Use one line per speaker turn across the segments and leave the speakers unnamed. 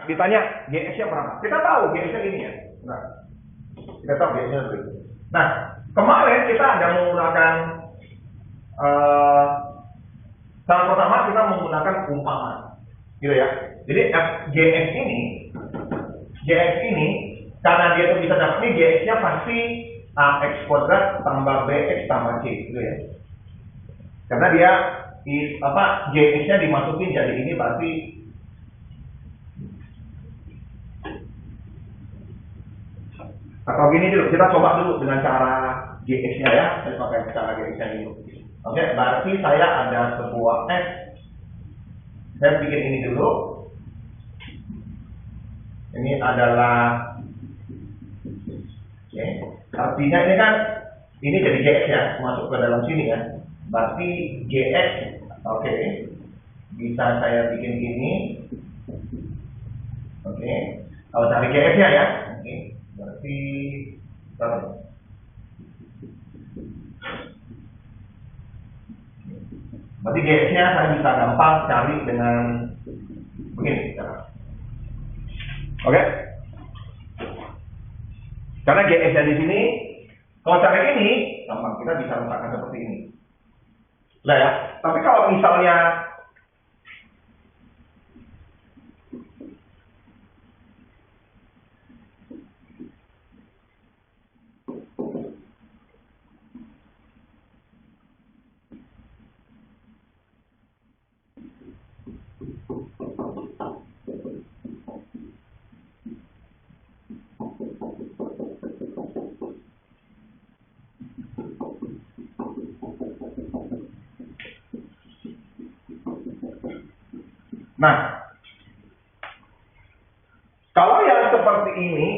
Ditanya GX-nya berapa? Kita tahu GX-nya ini ya. Nah, kita tahu GX-nya begini. Nah, kemarin kita ada menggunakan cara pertama kita menggunakan umpama, gitu ya. Jadi GX ini karena dia itu bisa dapat ini GX-nya pasti AX kuadrat tambah BX tambah C, gitu ya. Karena dia GX-nya dimasukin jadi ini berarti atau gini dulu, kita coba dulu dengan cara GX-nya ya. Saya pakai cara GX-nya dulu. Oke, berarti saya ada sebuah X. Saya bikin ini dulu. Ini adalah artinya ini kan ini jadi GX ya, masuk ke dalam sini ya. Berarti GX, oke. Bisa saya bikin gini. Oke. Kalau cari GX-nya ya. Oke. Berarti berapa? Berarti GX-nya saya bisa gampang cari dengan begini. Oke. Karena GX-nya di sini, kalau cari ini, gampang kita bisa letakkan seperti ini. Nah ya. Tapi kalau misalnya kalau yang seperti ini,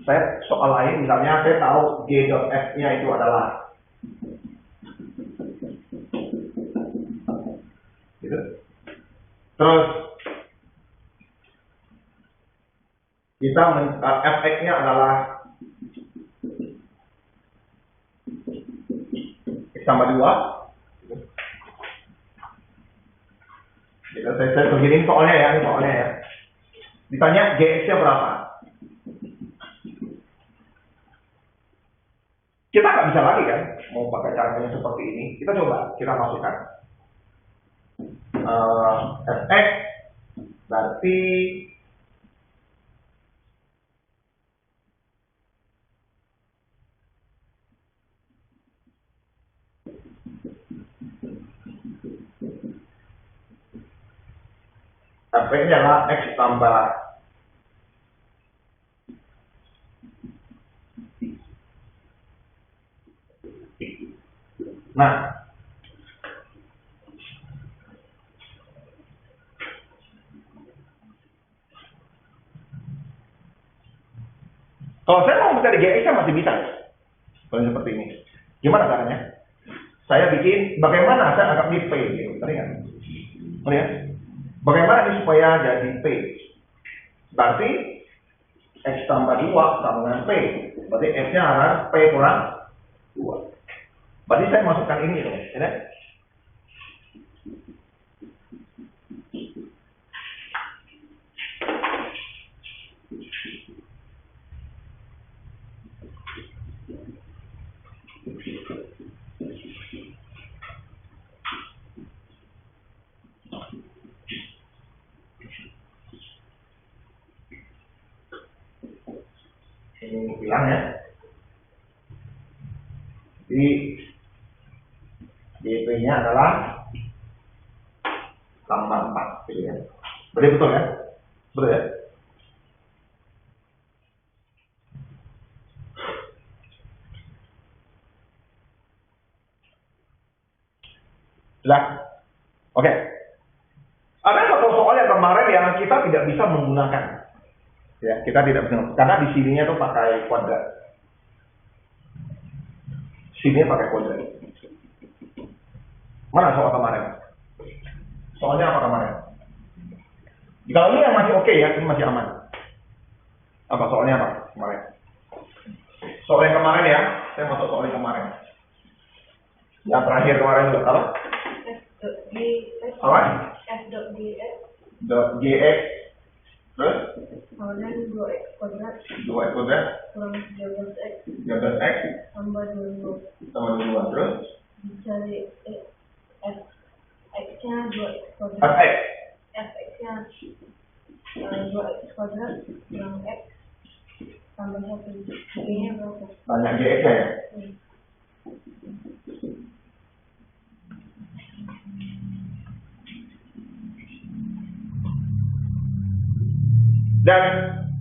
saya soal lain, misalnya saya tahu G.F-nya itu adalah gitu. Terus kita Fx-nya adalah X tambah 2. Gitu, saya begini soalnya ya. Ditanya GX-nya berapa? Kita nggak bisa lagi kan, mau pakai caranya seperti ini. Kita coba, kita masukkan Fx berarti Fx-nya adalah X tambah nah, kalau saya mau mencari GX-nya masih bisa ya. Kalau seperti ini. Gimana caranya? Saya bikin bagaimana saya anggap ini P gitu. Tadi kan? Ya? Bagaimana ini supaya jadi P? Berarti X tambah 2 sama dengan P. Berarti X-nya adalah P kurang 2. Berarti saya masukkan ini dong, ya. Ini bilang ya. Jadi DP-nya adalah tambah 4 gitu ya. Berarti betul ya? Betul ya? Sudah? Oke. Ada satu soal yang kemarin yang kita tidak bisa menggunakan. Ya, kita tidak bisa karena di sininya tuh pakai kuadrat. Sininya pakai kuadrat. Mana soal kemarin? Soalnya apa kemarin? Kalau ini yang masih oke ya, ini masih aman. Apa soalnya apa kemarin? Soal yang kemarin ya, saya masuk soal yang kemarin. Yang terakhir kemarin itu apa? Apa?
F.gx
.gx terus
2x kuadrat
2x kuadrat
kurang 13x
13x
tambah 22
tambah 22 terus
dicari x-nya 2x kuadrat
fx
fx-nya 2x kuadrat kurang x tambah 1 g-nya berapa?
banyak gx ya. Dan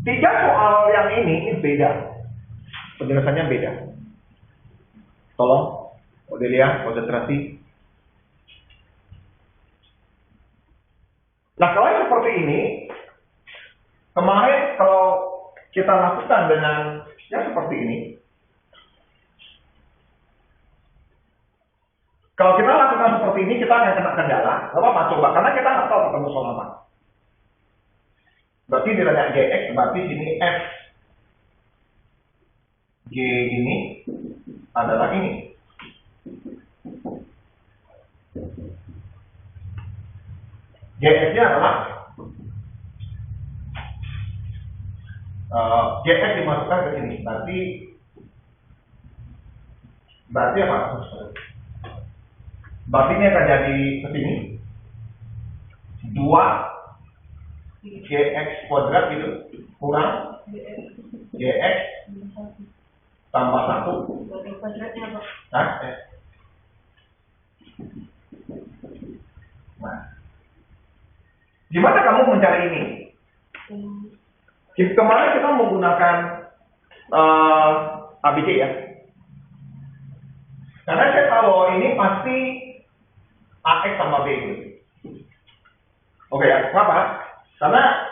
3 soal yang ini beda. Penjelasannya beda. Tolong, Odelia, konsentrasi. Nah, kalau yang seperti ini, kemarin kalau kita lakukan dengan yang seperti ini, kalau kita lakukan seperti ini, kita akan kena kendala. Gak apa-apa, coba. Karena kita nggak tahu ketemu soal apa. Berarti nilainya gx, berarti sini f. G ini adalah ini. Gx-nya adalah gx dimasukkan ke sini. Berarti apa? Berarti ini akan jadi ke sini 2 gx kuadrat gitu kurang gx tambah 1
kuadratnya apa?
nah, nah, gimana kamu mencari ini? Kemarin kita menggunakan ABC ya, karena saya tahu ini pasti AX sama B gitu. Oke ya, kenapa? Karena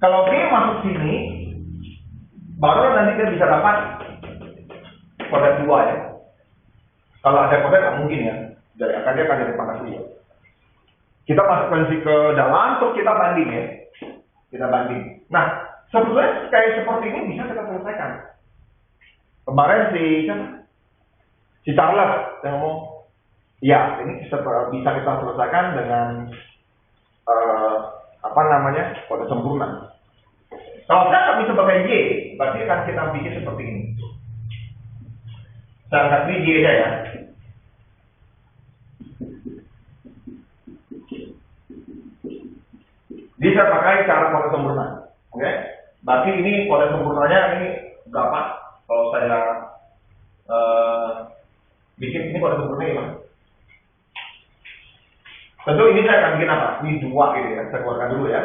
kalau B masuk sini, baru nanti dia bisa dapat kodat 2 ya. Kalau ada kodat nggak mungkin ya, jadi dia akan jadi pangkat 2. Kita masukkan ke dalam, terus kita banding ya. Kita banding. Nah, sebetulnya kayak seperti ini bisa kita selesaikan. Kemarin si Charles yang ngomong, ya ini bisa kita selesaikan dengan kode sempurna. Kalau saya nggak bisa pakai Y, berarti akan kita bikin seperti ini. Saya angkat ini Y aja ya. Bisa pakai cara kode sempurna. Oke? Berarti ini kode sempurnanya ini berapa? Kalau saya bikin ini kode sempurna gimana? Tentu ini saya akan bikin apa? Ini 2 gitu ya. Saya keluarkan dulu ya.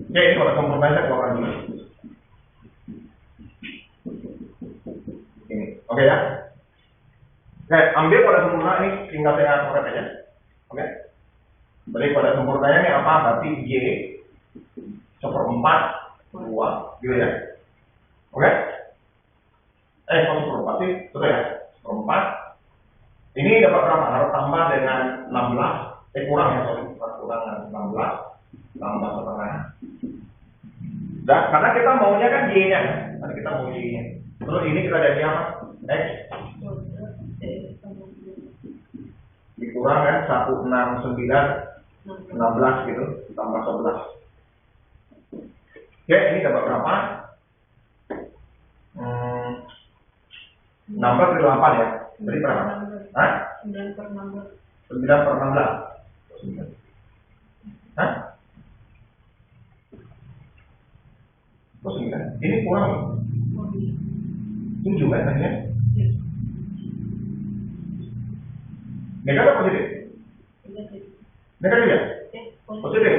Oke, ini kode sempurna saya keluarkan dulu. Ini, oke ya. Oke, ambil kode sempurna ini tinggal saya korek aja. Oke. Berarti kode sempurnanya ini apa? Berarti Y 1/4 2 gitu ya. Oke? 1/4 sih, betul ya? 1/4. Ini dapat berapa? Harus tambah dengan 16. Kurang ya, sorry. Kurang 16. Tambah setengah. Dan karena kita maunya kan Y-nya. Nanti kita mau Y-nya. Terus ini kita jadi apa? X. Dikurang kan 169 16 gitu. Tambah 11. Oke, ini dapat berapa? 16 dari 8 ya? Jadi berapa? Hah?
9/16.
9/16. Hah? Kok 9? Ini kurang loh. 7 kan tadinya? Negatif atau positif? Negatif ya? Positif.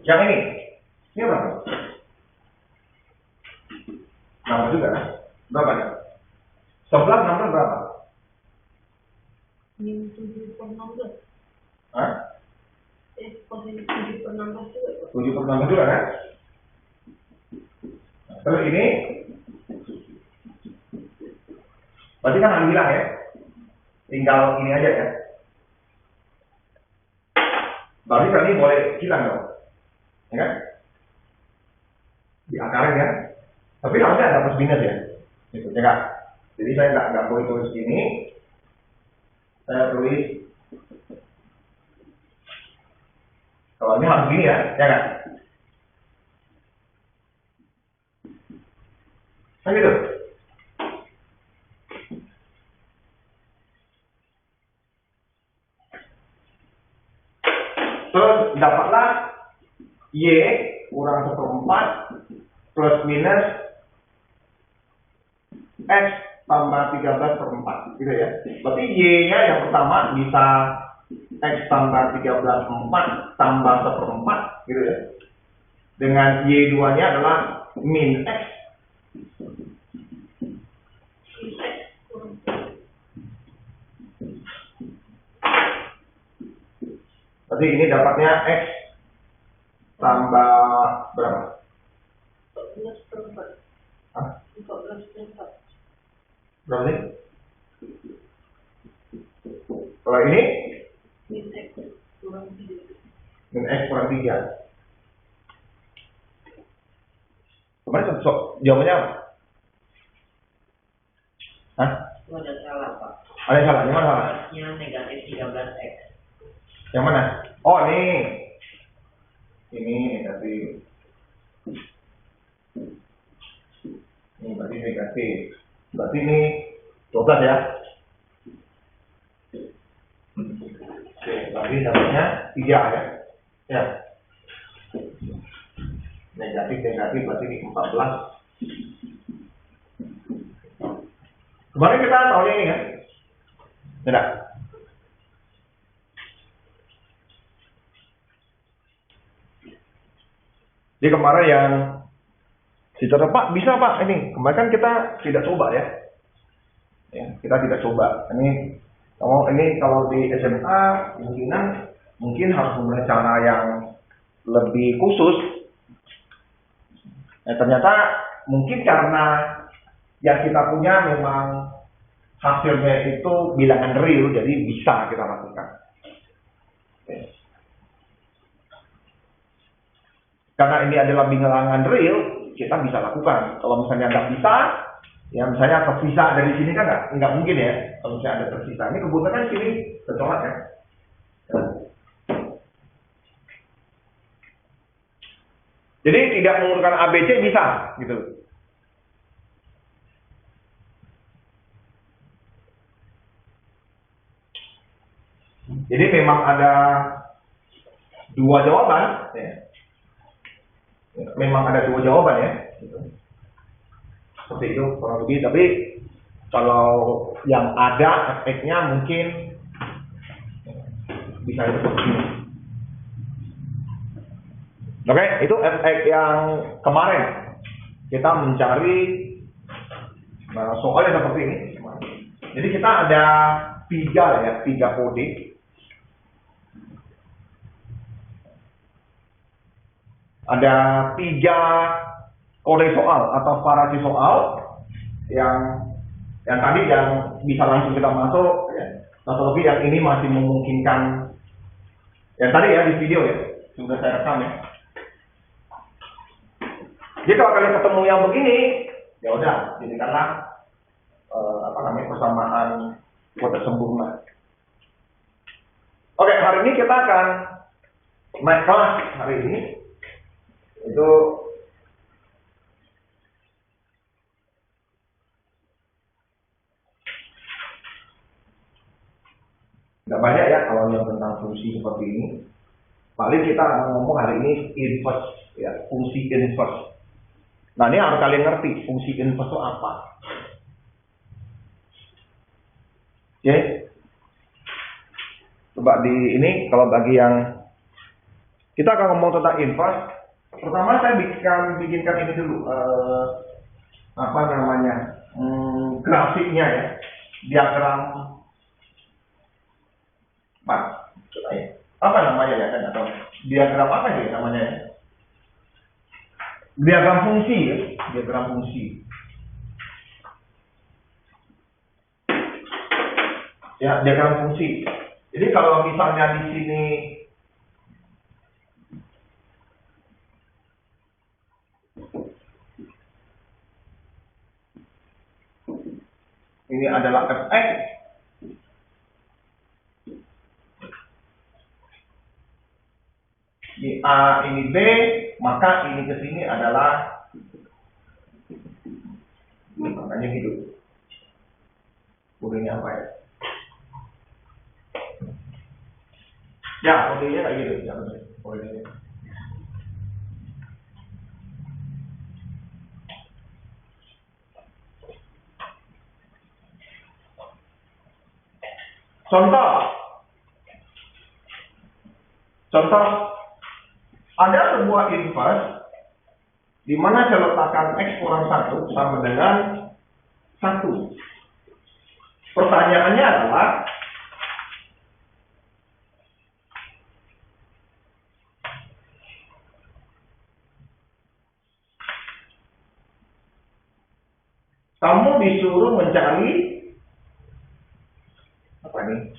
Yang ini berapa? Nama juga kan? Berapa ya? 11 16 berapa?
7/16.
Hah?
Positif 7/16 juga.
7/16 juga kan? Nah, terus ini berarti kan akan hilang ya? Tinggal ini aja ya. Berarti kan ini boleh hilang dong. Ya kan? Di akarnya ya. Tapi harusnya ada plus minus ya. Gitu, ya kan? Jadi saya nggak boleh tulis ini. Saya tulis. Kalau ini harus gini ya kan? Nah gitu. Terus dapatlah Y kurang 1/4 plus minus X tambah 13/4 gitu ya. Berarti Y-nya yang pertama bisa X tambah 13/4 tambah 1/4 gitu ya. Dengan Y2-nya adalah min X. Berarti ini dapatnya X tambah berapa?
14/4.
Hah?
14/4.
Berapa sih? Kalau ini
Min X kurang 3.
min X kurang 3. Kemarin jawabannya apa? Hah?
Itu ada salah, Pak.
Ada yang salah? Yang mana salah?
Harusnya negatif 13x.
Yang mana? Oh ini. Ini negatif. Ini berarti negatif. Berarti ini 12 ya. Oke, berarti dapatnya 3 ya. Ya. Negatif berarti ini 14. Kemarin kita tahu ini kan? Tidak. Jadi kemarin yang Sicara Pak, bisa Pak ini. Kemarin kan kita tidak coba ya. Kita tidak coba. Ini kalau di SMA mungkin harus memulai cara yang lebih khusus. Ternyata mungkin karena yang kita punya memang hasilnya itu bilangan real, jadi bisa kita lakukan. Karena ini adalah bilangan real, kita bisa lakukan. Kalau misalnya nggak bisa, ya misalnya tersisa dari sini kan nggak mungkin ya. Kalau misalnya ada tersisa, ini kebetulan kan sini tercolak ya. Jadi tidak menggunakan ABC bisa, gitu. Jadi memang ada dua jawaban, ya. Memang ada dua jawaban ya. Gitu. Seperti itu kurang lebih. Tapi kalau yang ada efeknya mungkin bisa seperti ini. Oke, itu efek yang kemarin kita mencari soalnya seperti ini. Jadi kita ada tiga kode. Ada 3 kode soal atau variasi soal yang tadi yang bisa langsung kita masuk, ya. Satu lagi yang ini masih memungkinkan. Yang tadi ya di video ya sudah saya rekam ya. Jadi kalau kalian ketemu yang begini, ya udah jadikanlah persamaan kode sempurna. Oke, hari ini kita akan naik kelas hari ini. Itu nggak banyak ya kalau yang tentang fungsi seperti ini. Paling kita ngomong hari ini inverse ya, fungsi inverse. Nah ini harus kalian ngerti fungsi inverse itu apa. Oke. Coba di ini kalau bagi yang kita akan ngomong tentang inverse. Pertama saya bikinkan ini dulu grafiknya ya, diagram apa namanya ya, saya nggak tahu diagram apa sih namanya ya, diagram fungsi ya, diagram fungsi ya, diagram fungsi. Jadi kalau misalnya di sini ini adalah fx, Ini A, ini B, maka ini ke sini adalah makanya gitu. Kodenya apa ya? Ya, kodenya kayak gitu. Ya, kodenya. Contoh, ada sebuah inverse di mana saya letakkan X kurang 1 sama dengan 1. Pertanyaannya adalah, kamu disuruh mencari apa ini?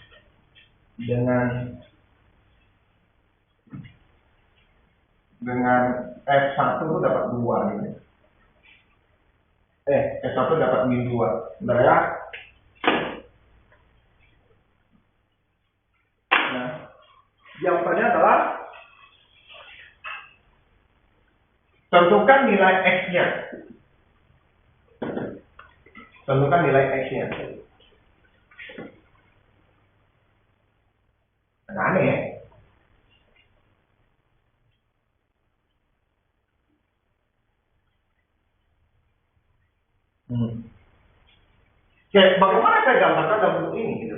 Dengan F1 itu dapat 2 gitu. F1 dapat min 2. Bentar ya. Nah, jawabannya adalah tentukan nilai X-nya. Tentukan nilai X-nya. Aneh ya. Oke, bagaimana saya gambarkan dalam bentuk ini gitu.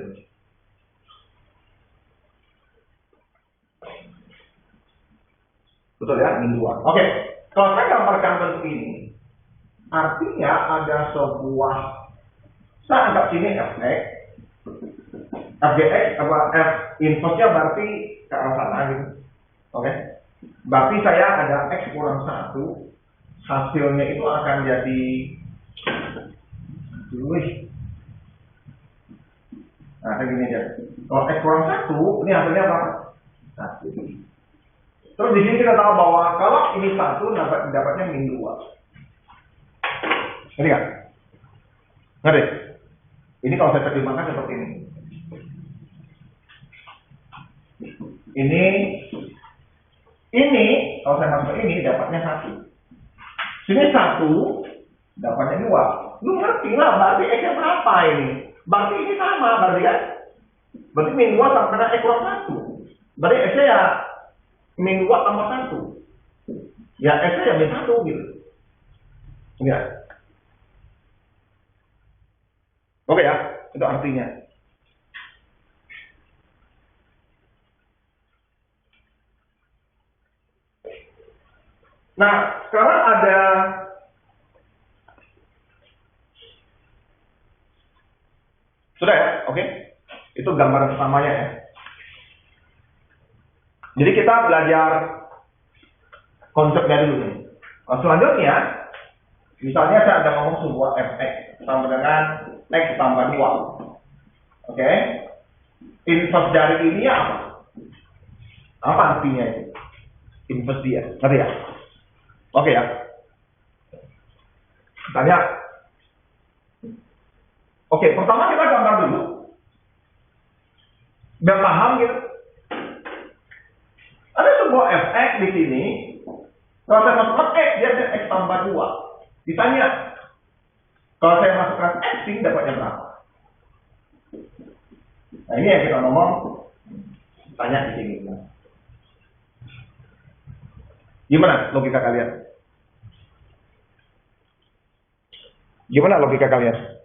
Betul ya, min 2. Oke, kalau saya gambarkan bentuk ini, artinya ada sebuah, saya anggap sini Fx, Fgx apa F inverse-nya berarti ke arah sana gitu. Oke. Berarti saya ada X kurang 1, hasilnya itu akan jadi nah kayak gini aja. Kalau X kurang 1, ini hasilnya apa? 1. Terus di sini kita tahu bahwa kalau ini 1 dapatnya min 2. Ngerti nggak? Ngerti? Ini kalau saya terjemahkan seperti ini. Ini kalau saya masuk ini dapatnya 1. Sini 1 dapatnya 2. Lu ngerti lah berarti X-nya berapa ini? Berarti ini sama berarti kan? Berarti min 2 sama dengan X kurang 1. Berarti X-nya ya min 2 tambah 1. Ya X-nya ya min 1 gitu. Enggak. Oke ya, itu artinya. Nah, sekarang ada sudah ya, oke? Itu gambar pertamanya ya. Jadi kita belajar konsepnya dulu nih. Nah, selanjutnya, misalnya saya ada ngomong sebuah fx sama dengan x tambah 2. Oke? Inverse dari ini apa? Apa artinya itu? Inverse dia, ngerti ya? Oke ya. Tanya. Oke, pertama kita gambar dulu. Biar paham gitu. Ada sebuah fx di sini. Kalau saya masukkan x, dia ada x tambah 2. Ditanya. Kalau saya masukkan x, ini dapatnya berapa? Nah ini yang kita ngomong. Tanya di sini. Gimana logika kalian? Gimana logika kalian?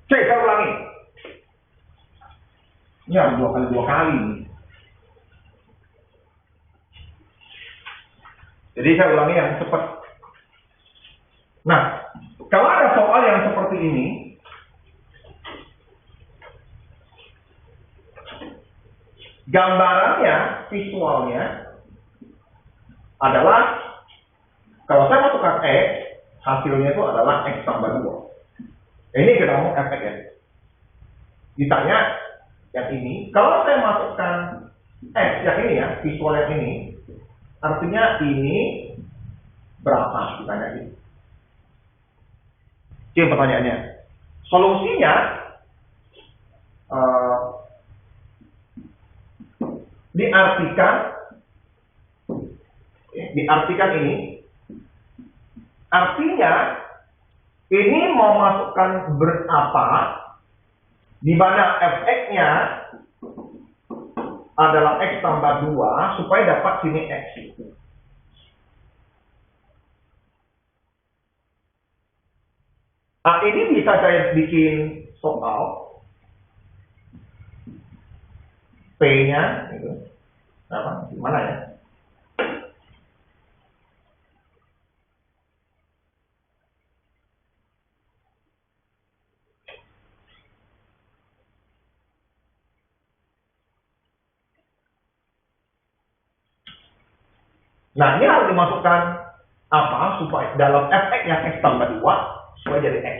Cek, saya ulangi. Ini harus 2 kali. Jadi saya ulangi yang cepat. Nah, kalau ada soal yang seperti ini, gambarannya, visualnya adalah kalau saya masukkan X, hasilnya itu adalah X tambah 2. Ini kita ngomong fx ya. Ditanya yang ini, kalau saya masukkan X yang ini ya, visual yang ini, artinya ini berapa? Ditanya ini. Oke, pertanyaannya. Solusinya diartikan ini, artinya ini mau masukkan berapa, di mana fx-nya adalah x tambah 2 supaya dapat sini x. Nah, ini bisa saya bikin soal P-nya gitu. Apa? Gimana ya? Nah, ini harus dimasukkan apa supaya dalam fx yang x tambah 2 supaya jadi x.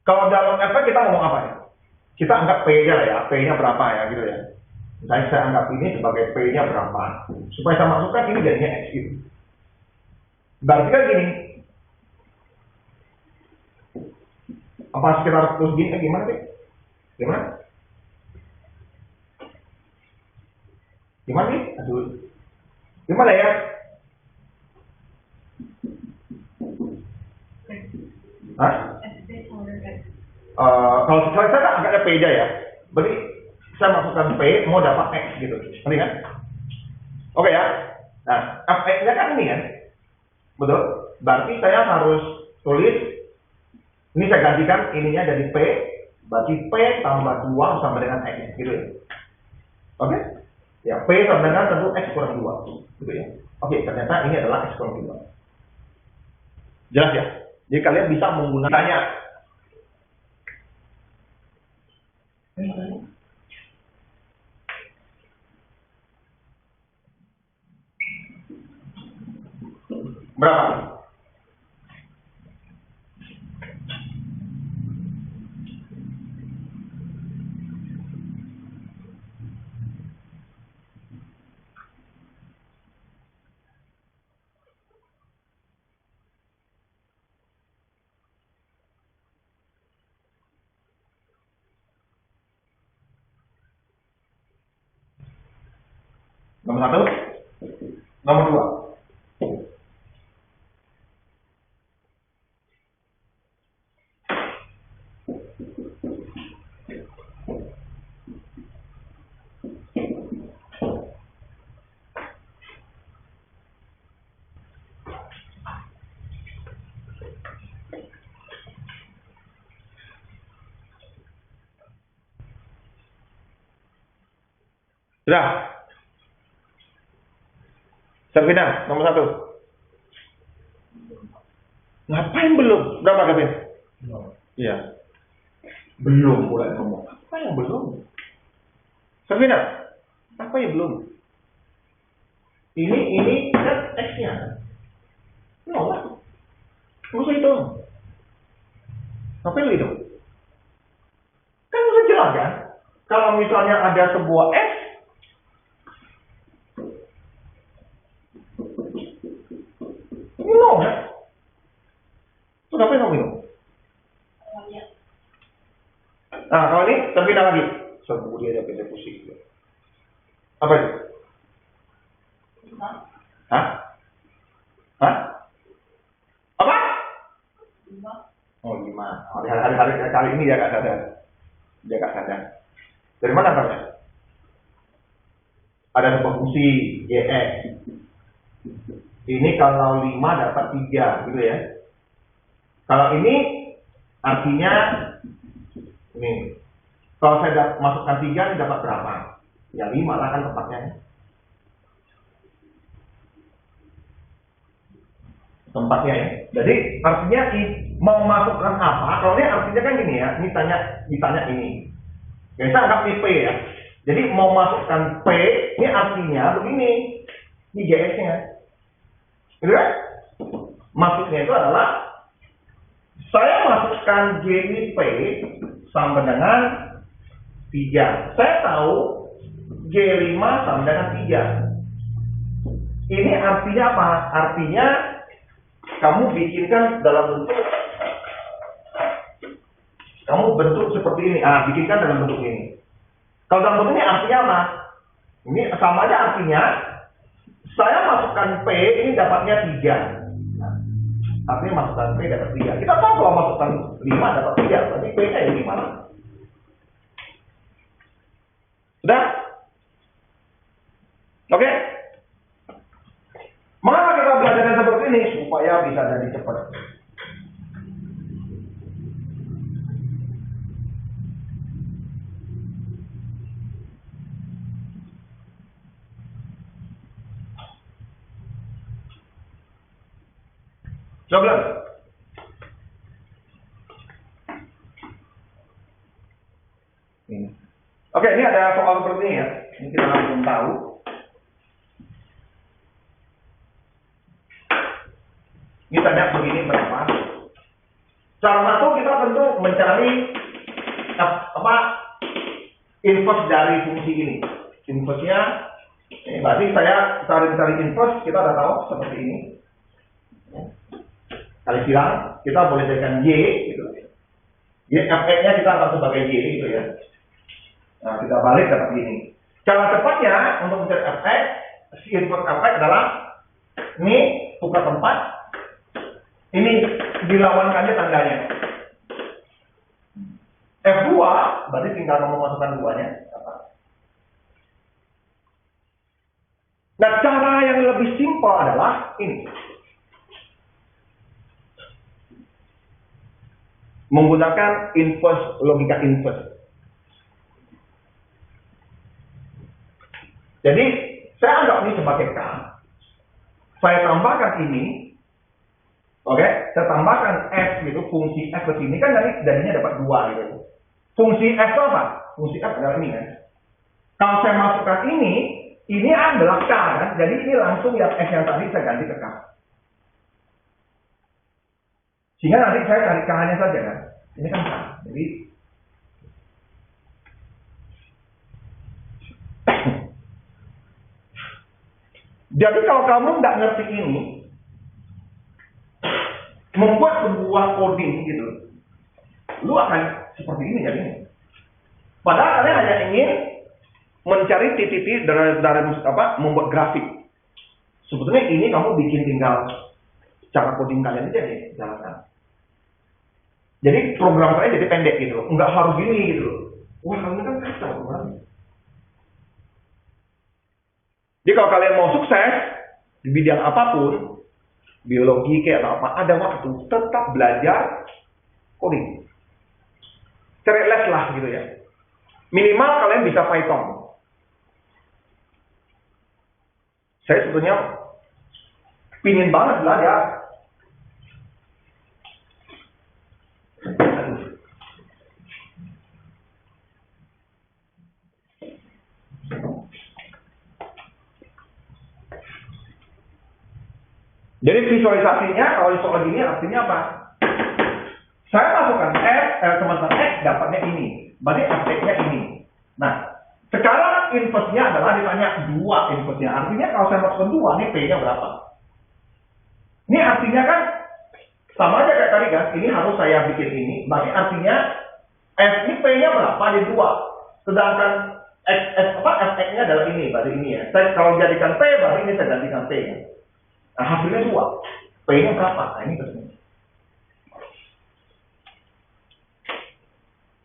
Kalau dalam fx kita ngomong apa ya? Kita anggap p-nya lah ya, p-nya berapa ya gitu ya. Misalnya saya anggap ini sebagai p-nya berapa, supaya saya masukkan ini jadinya x gitu. Berarti kan gini, apa sekitar terus gini, gimana sih? Gimana? Gimana nih? Aduh. Gimana ya? Hah? Kalau saya kan agaknya P aja ya. Berarti saya masukkan P, mau dapat X gitu. Ngerti kan? Oke ya. Nah, X-nya kan ini kan? Betul? Berarti saya harus tulis, ini saya gantikan ininya jadi P, berarti P tambah 2 sama dengan X gitu ya. Oke? Ya, P sama dengan tentu X kurang 2 gitu ya. Oke, ternyata ini adalah X kurang 2. Jelas ya? Jadi kalian bisa menggunakannya. Berapa? Nomor 1, nomor 2. Sudah. Servina, nomor 1. Ngapain belum? Berapa Gavin? Iya. Belum mulai ngomong. Apa yang belum? Servina, apa yang belum? Ini kan X-nya. No lah. Nggak usah hitung. Ngapain lu hitung? Kan udah jelas kan? Kalau misalnya ada sebuah X, minum ya? Itu ngapain kamu minum? Nah, kalau ini terpindah lagi. Sebut dia ada pindah pusing. Apa itu? Hah? Hah? Apa? Oh, 5. Hari kali ini dia gak sadar. Dia gak sadar. Dari mana katanya? Ada sebuah fungsi YX. Ini kalau 5 dapat 3 gitu ya. Kalau ini artinya ini. Kalau saya masukkan 3 ini dapat berapa? Ya 5 lah kan tempatnya. Tempatnya ya. Jadi artinya mau masukkan apa? Kalau ini artinya kan gini ya. Ini ditanya ini. Biasa anggap ini P ya. Jadi mau masukkan P, ini artinya begini. Ini GS-nya. Gitu kan? Maksudnya itu adalah saya masukkan G ini P sama dengan 3. Saya tahu G5 sama dengan 3. Ini artinya apa? Artinya kamu bikinkan dalam bentuk, kamu bentuk seperti ini. Bikinkan dalam bentuk ini. Kalau dalam bentuk ini artinya apa? Ini sama aja artinya, saya masukkan P, ini dapatnya 3. Artinya masukkan P dapat 3. Kita tahu kalau masukkan 5 dapat 3. Berarti P-nya ya gimana? Sudah? Oke? Mengapa kita belajar seperti ini? Supaya bisa jadi cepat. Coba. Ini. Oke, ini ada soal seperti ini ya. Ini kita langsung tahu. Ini tanya begini berapa? Cara satu kita tentu mencari inverse dari fungsi ini. Inverse-nya, ini berarti saya cari inverse, kita udah tahu seperti ini. Kali silang, kita boleh jadikan Y gitu. Y, fx-nya kita anggap sebagai Y gitu ya. Nah, kita balik dapat gini. Cara cepatnya untuk mencari fx, si inverse fx adalah ini tukar tempat, ini dilawankannya tandanya. F2 berarti tinggal memasukkan 2-nya. Nah, cara yang lebih simpel adalah ini. Menggunakan inverse, logika inverse. Jadi, saya anggap ini sebagai K. Saya tambahkan ini. Oke, saya tambahkan F gitu, fungsi F ke sini kan jadinya dapat 2 gitu. Fungsi F itu apa? Fungsi F adalah ini kan. Kalau saya masukkan ini adalah K kan. Jadi ini langsung yang F yang tadi saya ganti ke K. Sehingga nanti saya cari K-nya saja kan. Ini kan K. Jadi kalau kamu nggak ngerti ini, membuat sebuah coding gitu, lu akan seperti ini jadinya. Padahal kalian hanya ingin mencari titik-titik dari membuat grafik. Sebetulnya ini kamu bikin tinggal cara coding kalian aja nih, jalankan. Jadi program kalian jadi pendek gitu, nggak harus gini gitu. Wah, kamu kan kacau programnya. Jadi kalau kalian mau sukses di bidang apapun, biologi kayak atau apa, ada waktu tetap belajar coding. Cari les lah gitu ya. Minimal kalian bisa Python. Saya sebetulnya pingin banget belajar. Jadi visualisasinya kalau soal gini artinya apa? Saya masukkan teman-teman X dapatnya ini. Berarti X-nya ini. Nah, sekarang inverse-nya adalah ditanya 2 inverse-nya. Artinya kalau saya masukkan 2, ini P-nya berapa? Ini artinya kan sama aja kayak tadi kan. Ini harus saya bikin ini. Berarti artinya F ini P-nya berapa di 2. Sedangkan F-nya adalah ini. Berarti ini ya. Saya kalau jadikan P, berarti ini saya gantikan P ya. Nah, hasilnya 2. P-nya berapa? Nah, ini kesini.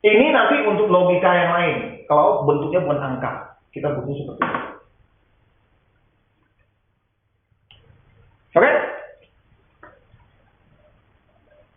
Ini nanti untuk logika yang lain. Kalau bentuknya bukan angka, kita butuh seperti ini.